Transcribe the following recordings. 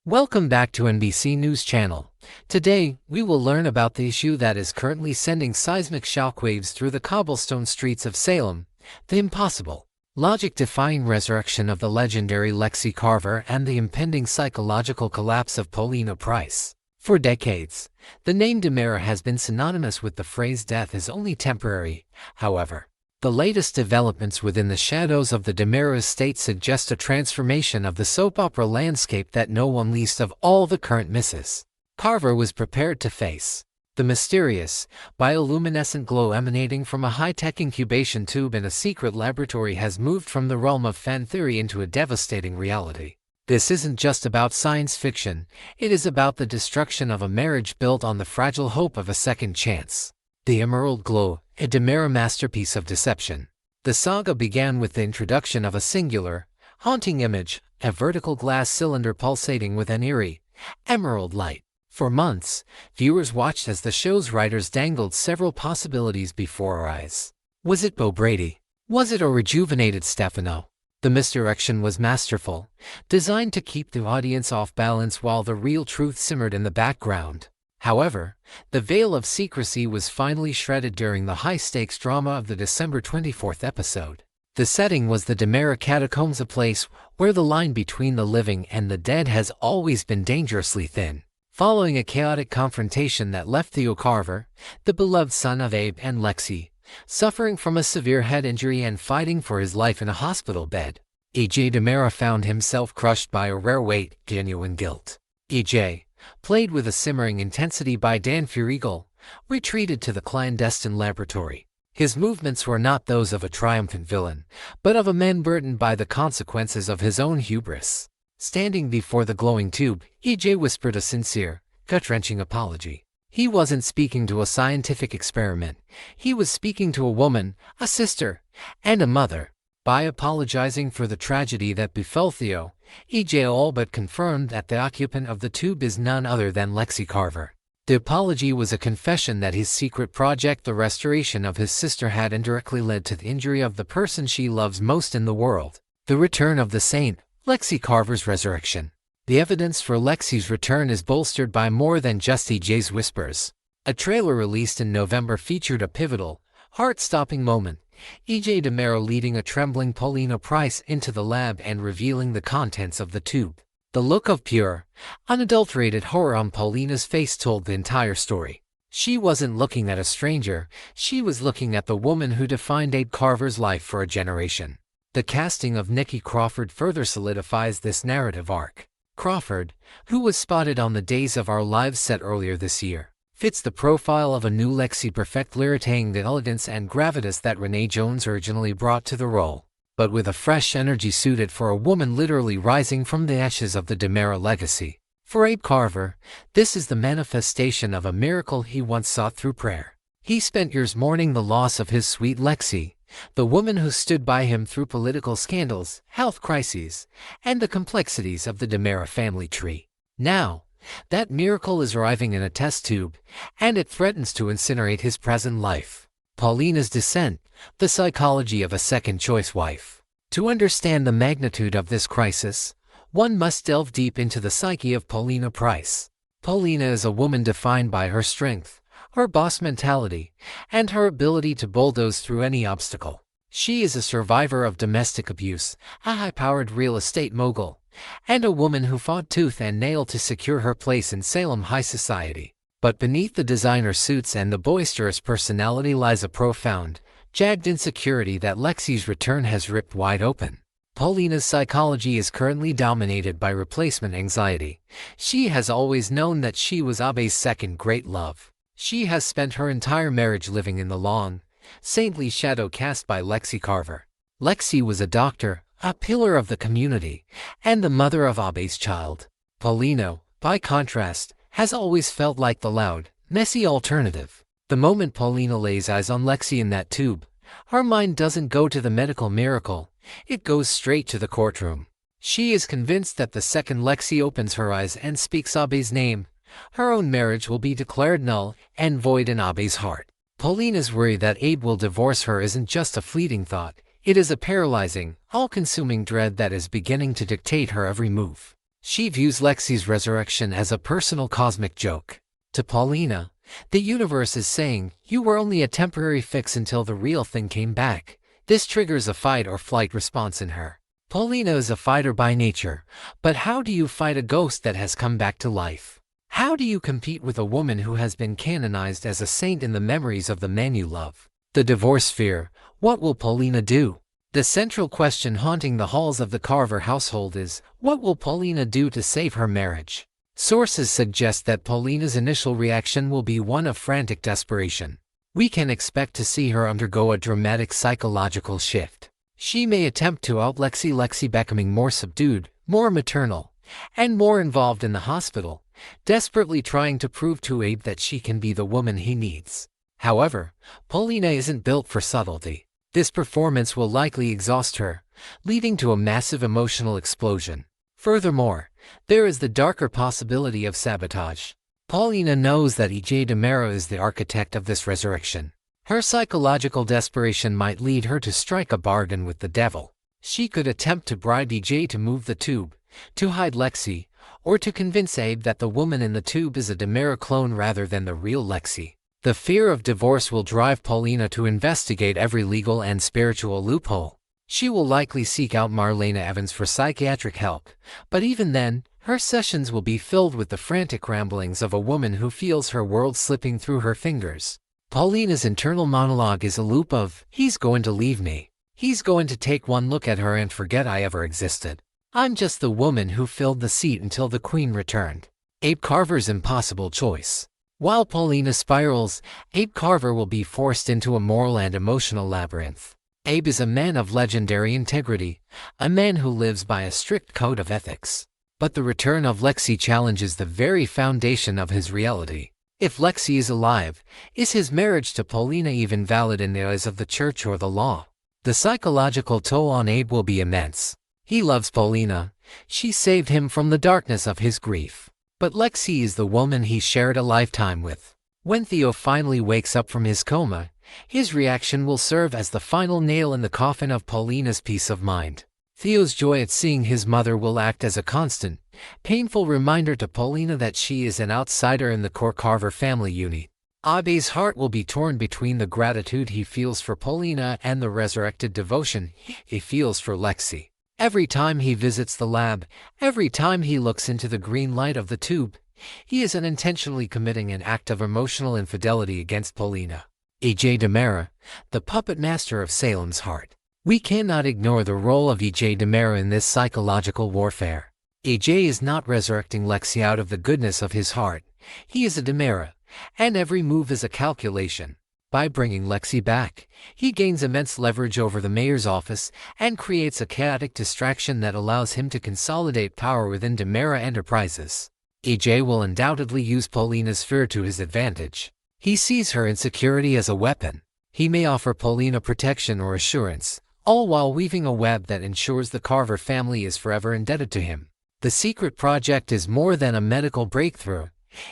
Welcome back to NBC News Channel. Today, we will learn about the issue that is currently sending seismic shockwaves through the cobblestone streets of Salem, the impossible, logic-defying resurrection of the legendary Lexi Carver and the impending psychological collapse of Paulina Price. For decades, the name DiMera has been synonymous with the phrase death is only temporary. However, the latest developments within the shadows of the DiMera estate suggest a transformation of the soap opera landscape that no one least of all the current Mrs. Carver was prepared to face. The mysterious, bioluminescent glow emanating from a high-tech incubation tube in a secret laboratory has moved from the realm of fan theory into a devastating reality. This isn't just about science fiction, it is about the destruction of a marriage built on the fragile hope of a second chance. The Emerald Glow, a DiMera masterpiece of deception. The saga began with the introduction of a singular, haunting image, a vertical glass cylinder pulsating with an eerie, emerald light. For months, viewers watched as the show's writers dangled several possibilities before our eyes. Was it Bo Brady? Was it a rejuvenated Stefano? The misdirection was masterful, designed to keep the audience off balance while the real truth simmered in the background. However, the veil of secrecy was finally shredded during the high-stakes drama of the December 24th episode. The setting was the DiMera catacombs, a place where the line between the living and the dead has always been dangerously thin. Following a chaotic confrontation that left Theo Carver, the beloved son of Abe and Lexi, suffering from a severe head injury and fighting for his life in a hospital bed, E.J. DiMera found himself crushed by a rare weight, genuine guilt. E.J., played with a simmering intensity by Dan Furigal, retreated to the clandestine laboratory. His movements were not those of a triumphant villain, but of a man burdened by the consequences of his own hubris. Standing before the glowing tube, E.J. whispered a sincere, gut-wrenching apology. He wasn't speaking to a scientific experiment. He was speaking to a woman, a sister, and a mother. By apologizing for the tragedy that befell Theo, E.J. all but confirmed that the occupant of the tube is none other than Lexi Carver. The apology was a confession that his secret project, the restoration of his sister, had indirectly led to the injury of the person she loves most in the world. The return of the saint, Lexi Carver's resurrection. The evidence for Lexi's return is bolstered by more than just E.J.'s whispers. A trailer released in November featured a pivotal, heart-stopping moment. E.J. DiMera leading a trembling Paulina Price into the lab and revealing the contents of the tube. The look of pure, unadulterated horror on Paulina's face told the entire story. She wasn't looking at a stranger, she was looking at the woman who defined Abe Carver's life for a generation. The casting of Nikki Crawford further solidifies this narrative arc. Crawford, who was spotted on the Days of Our Lives set earlier this year, fits the profile of a new Lexi, perfectly retaining the elegance and gravitas that Renee Jones originally brought to the role, but with a fresh energy suited for a woman literally rising from the ashes of the DiMera legacy. For Abe Carver, this is the manifestation of a miracle he once sought through prayer. He spent years mourning the loss of his sweet Lexi, the woman who stood by him through political scandals, health crises, and the complexities of the DiMera family tree. Now, that miracle is arriving in a test tube, and it threatens to incinerate his present life. Paulina's descent, the psychology of a second-choice wife. To understand the magnitude of this crisis, one must delve deep into the psyche of Paulina Price. Paulina is a woman defined by her strength, her boss mentality, and her ability to bulldoze through any obstacle. She is a survivor of domestic abuse, a high-powered real estate mogul, and a woman who fought tooth and nail to secure her place in Salem high society. But beneath the designer suits and the boisterous personality lies a profound, jagged insecurity that Lexi's return has ripped wide open. Paulina's psychology is currently dominated by replacement anxiety. She has always known that she was Abe's second great love. She has spent her entire marriage living in the long, saintly shadow cast by Lexi Carver. Lexi was a doctor, a pillar of the community, and the mother of Abe's child. Paulina, by contrast, has always felt like the loud, messy alternative. The moment Paulina lays eyes on Lexi in that tube, her mind doesn't go to the medical miracle, it goes straight to the courtroom. She is convinced that the second Lexi opens her eyes and speaks Abe's name, her own marriage will be declared null and void in Abe's heart. Paulina's worry that Abe will divorce her isn't just a fleeting thought, it is a paralyzing, all-consuming dread that is beginning to dictate her every move. She views Lexie's resurrection as a personal cosmic joke. To Paulina, the universe is saying, you were only a temporary fix until the real thing came back. This triggers a fight or flight response in her. Paulina is a fighter by nature, but how do you fight a ghost that has come back to life? How do you compete with a woman who has been canonized as a saint in the memories of the man you love? The divorce fear. What will Paulina do? The central question haunting the halls of the Carver household is, what will Paulina do to save her marriage? Sources suggest that Paulina's initial reaction will be one of frantic desperation. We can expect to see her undergo a dramatic psychological shift. She may attempt to out Lexie becoming more subdued, more maternal, and more involved in the hospital, desperately trying to prove to Abe that she can be the woman he needs. However, Paulina isn't built for subtlety. This performance will likely exhaust her, leading to a massive emotional explosion. Furthermore, there is the darker possibility of sabotage. Paulina knows that EJ DiMera is the architect of this resurrection. Her psychological desperation might lead her to strike a bargain with the devil. She could attempt to bribe EJ to move the tube, to hide Lexie, or to convince Abe that the woman in the tube is a DiMera clone rather than the real Lexie. The fear of divorce will drive Paulina to investigate every legal and spiritual loophole. She will likely seek out Marlena Evans for psychiatric help, but even then, her sessions will be filled with the frantic ramblings of a woman who feels her world slipping through her fingers. Paulina's internal monologue is a loop of, he's going to leave me. He's going to take one look at her and forget I ever existed. I'm just the woman who filled the seat until the queen returned. Abe Carver's impossible choice. While Paulina spirals, Abe Carver will be forced into a moral and emotional labyrinth. Abe is a man of legendary integrity, a man who lives by a strict code of ethics. But the return of Lexie challenges the very foundation of his reality. If Lexie is alive, is his marriage to Paulina even valid in the eyes of the church or the law? The psychological toll on Abe will be immense. He loves Paulina. She saved him from the darkness of his grief. But Lexie is the woman he shared a lifetime with. When Theo finally wakes up from his coma, his reaction will serve as the final nail in the coffin of Paulina's peace of mind. Theo's joy at seeing his mother will act as a constant, painful reminder to Paulina that she is an outsider in the core Carver family unit. Abe's heart will be torn between the gratitude he feels for Paulina and the resurrected devotion he feels for Lexie. Every time he visits the lab, every time he looks into the green light of the tube, he is unintentionally committing an act of emotional infidelity against Paulina. EJ DiMera, the puppet master of Salem's heart. We cannot ignore the role of EJ DiMera in this psychological warfare. EJ is not resurrecting Lexie out of the goodness of his heart. He is a DiMera, and every move is a calculation. By bringing Lexie back, he gains immense leverage over the mayor's office and creates a chaotic distraction that allows him to consolidate power within DiMera Enterprises. EJ will undoubtedly use Paulina's fear to his advantage. He sees her insecurity as a weapon. He may offer Paulina protection or assurance, all while weaving a web that ensures the Carver family is forever indebted to him. The secret project is more than a medical breakthrough.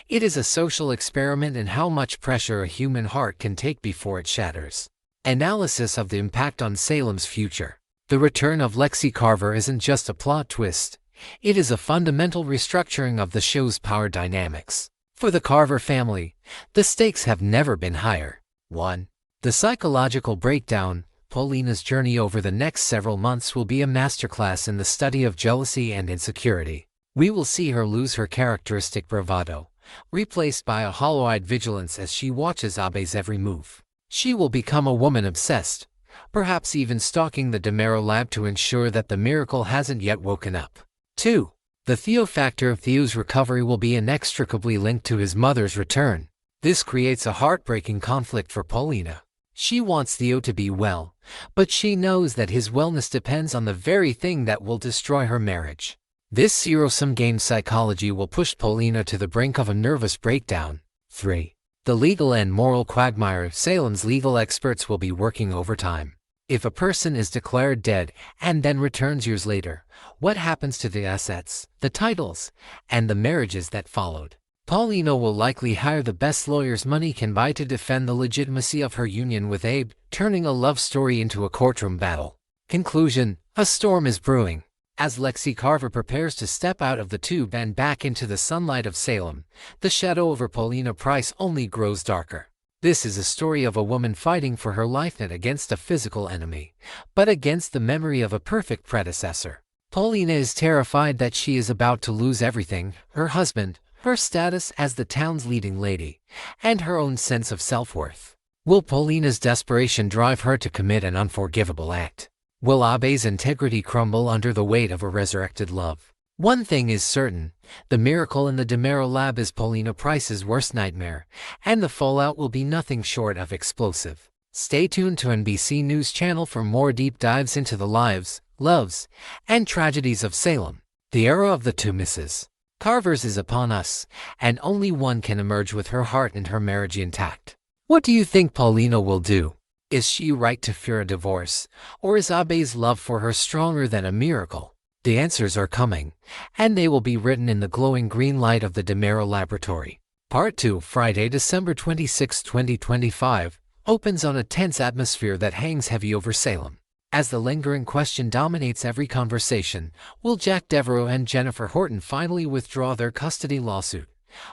It is a social experiment in how much pressure a human heart can take before it shatters. Analysis of the impact on Salem's future. The return of Lexie Carver isn't just a plot twist. It is a fundamental restructuring of the show's power dynamics. For the Carver family, the stakes have never been higher. 1. The psychological breakdown. Paulina's journey over the next several months will be a masterclass in the study of jealousy and insecurity. We will see her lose her characteristic bravado, replaced by a hollow-eyed vigilance as she watches Abe's every move. She will become a woman obsessed, perhaps even stalking the DiMera lab to ensure that the miracle hasn't yet woken up. 2. The Theo factor of Theo's recovery will be inextricably linked to his mother's return. This creates a heartbreaking conflict for Paulina. She wants Theo to be well, but she knows that his wellness depends on the very thing that will destroy her marriage. This zero-sum game psychology will push Paulina to the brink of a nervous breakdown. 3. The legal and moral quagmire. Salem's legal experts will be working overtime. If a person is declared dead and then returns years later, what happens to the assets, the titles, and the marriages that followed? Paulina will likely hire the best lawyers money can buy to defend the legitimacy of her union with Abe, turning a love story into a courtroom battle. Conclusion: a storm is brewing. As Lexi Carver prepares to step out of the tube and back into the sunlight of Salem, the shadow over Paulina Price only grows darker. This is a story of a woman fighting for her life not against a physical enemy, but against the memory of a perfect predecessor. Paulina is terrified that she is about to lose everything: her husband, her status as the town's leading lady, and her own sense of self-worth. Will Paulina's desperation drive her to commit an unforgivable act? Will Abe's integrity crumble under the weight of a resurrected love? One thing is certain: the miracle in the DeMero lab is Paulina Price's worst nightmare, and the fallout will be nothing short of explosive. Stay tuned to NBC News Channel for more deep dives into the lives, loves, and tragedies of Salem. The era of the two Mrs. Carvers is upon us, and only one can emerge with her heart and her marriage intact. What do you think Paulina will do? Is she right to fear a divorce, or is Abe's love for her stronger than a miracle? The answers are coming, and they will be written in the glowing green light of the DeMero Laboratory. Part 2, Friday, December 26, 2025, opens on a tense atmosphere that hangs heavy over Salem. As the lingering question dominates every conversation: will Jack Devereaux and Jennifer Horton finally withdraw their custody lawsuit,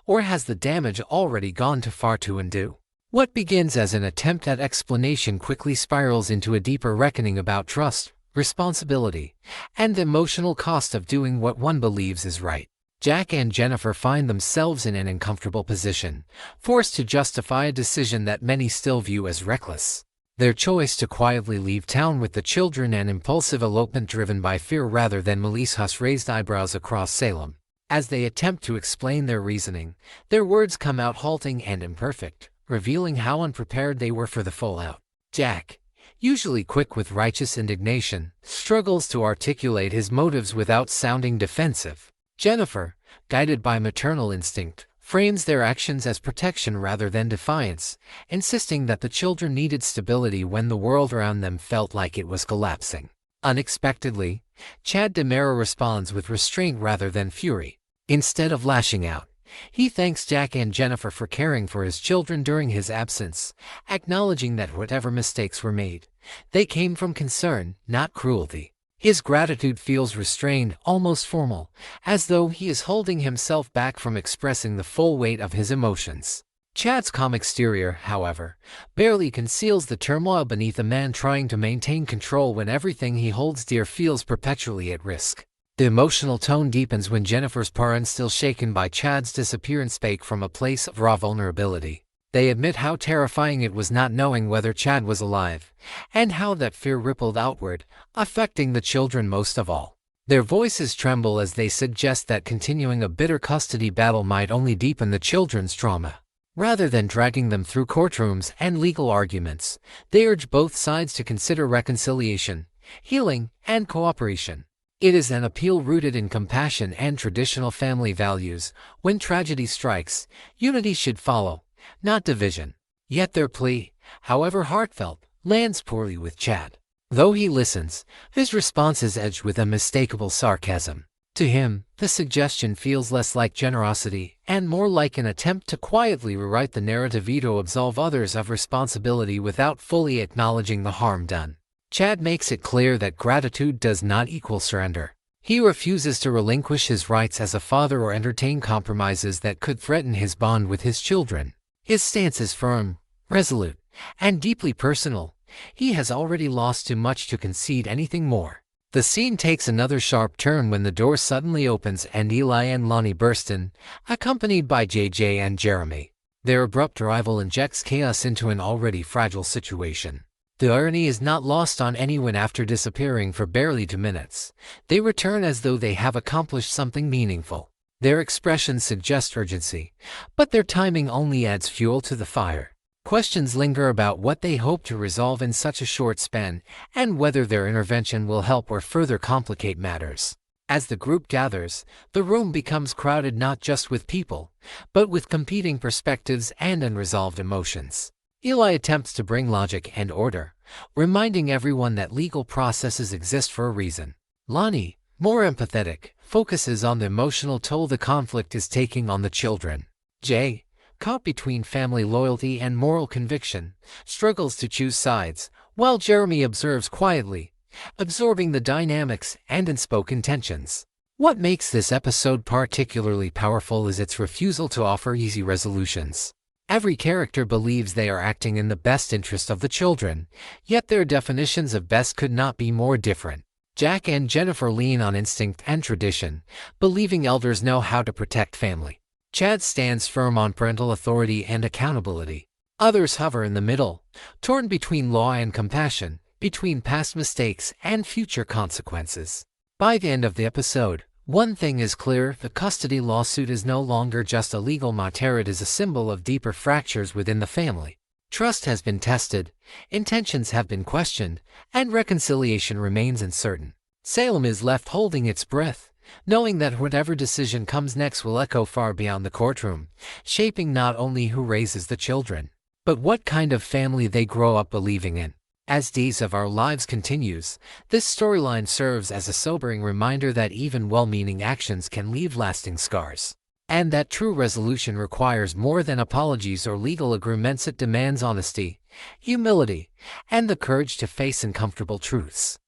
or has the damage already gone too far to undo? What begins as an attempt at explanation quickly spirals into a deeper reckoning about trust, responsibility, and the emotional cost of doing what one believes is right. Jack and Jennifer find themselves in an uncomfortable position, forced to justify a decision that many still view as reckless. Their choice to quietly leave town with the children, an impulsive elopement driven by fear rather than malice, has raised eyebrows across Salem. As they attempt to explain their reasoning, their words come out halting and imperfect, revealing how unprepared they were for the fallout. Jack, usually quick with righteous indignation, struggles to articulate his motives without sounding defensive. Jennifer, guided by maternal instinct, frames their actions as protection rather than defiance, insisting that the children needed stability when the world around them felt like it was collapsing. Unexpectedly, Chad DeMero responds with restraint rather than fury. Instead of lashing out, he thanks Jack and Jennifer for caring for his children during his absence, acknowledging that whatever mistakes were made, they came from concern, not cruelty. His gratitude feels restrained, almost formal, as though he is holding himself back from expressing the full weight of his emotions. Chad's calm exterior, however, barely conceals the turmoil beneath a man trying to maintain control when everything he holds dear feels perpetually at risk. The emotional tone deepens when Jennifer's parents, still shaken by Chad's disappearance, speak from a place of raw vulnerability. They admit how terrifying it was not knowing whether Chad was alive, and how that fear rippled outward, affecting the children most of all. Their voices tremble as they suggest that continuing a bitter custody battle might only deepen the children's trauma. Rather than dragging them through courtrooms and legal arguments, they urge both sides to consider reconciliation, healing, and cooperation. It is an appeal rooted in compassion and traditional family values. When tragedy strikes, unity should follow, not division. Yet their plea, however heartfelt, lands poorly with Chad. Though he listens, his response is edged with unmistakable sarcasm. To him, the suggestion feels less like generosity and more like an attempt to quietly rewrite the narrative to absolve others of responsibility without fully acknowledging the harm done. Chad makes it clear that gratitude does not equal surrender. He refuses to relinquish his rights as a father or entertain compromises that could threaten his bond with his children. His stance is firm, resolute, and deeply personal. He has already lost too much to concede anything more. The scene takes another sharp turn when the door suddenly opens and Eli and Lonnie burst in, accompanied by JJ and Jeremy. Their abrupt arrival injects chaos into an already fragile situation. The irony is not lost on anyone. After disappearing for barely 2 minutes, they return as though they have accomplished something meaningful. Their expressions suggest urgency, but their timing only adds fuel to the fire. Questions linger about what they hope to resolve in such a short span, and whether their intervention will help or further complicate matters. As the group gathers, the room becomes crowded not just with people, but with competing perspectives and unresolved emotions. Eli attempts to bring logic and order, reminding everyone that legal processes exist for a reason. Lonnie, more empathetic, focuses on the emotional toll the conflict is taking on the children. Jay, caught between family loyalty and moral conviction, struggles to choose sides, while Jeremy observes quietly, absorbing the dynamics and unspoken tensions. What makes this episode particularly powerful is its refusal to offer easy resolutions. Every character believes they are acting in the best interest of the children, yet their definitions of best could not be more different. Jack and Jennifer lean on instinct and tradition, believing elders know how to protect family. Chad stands firm on parental authority and accountability. Others hover in the middle, torn between law and compassion, between past mistakes and future consequences. By the end of the episode, one thing is clear: the custody lawsuit is no longer just a legal matter, it is a symbol of deeper fractures within the family. Trust has been tested, intentions have been questioned, and reconciliation remains uncertain. Salem is left holding its breath, knowing that whatever decision comes next will echo far beyond the courtroom, shaping not only who raises the children, but what kind of family they grow up believing in. As Days of Our Lives continues, this storyline serves as a sobering reminder that even well-meaning actions can leave lasting scars, and that true resolution requires more than apologies or legal agreements. It demands honesty, humility, and the courage to face uncomfortable truths.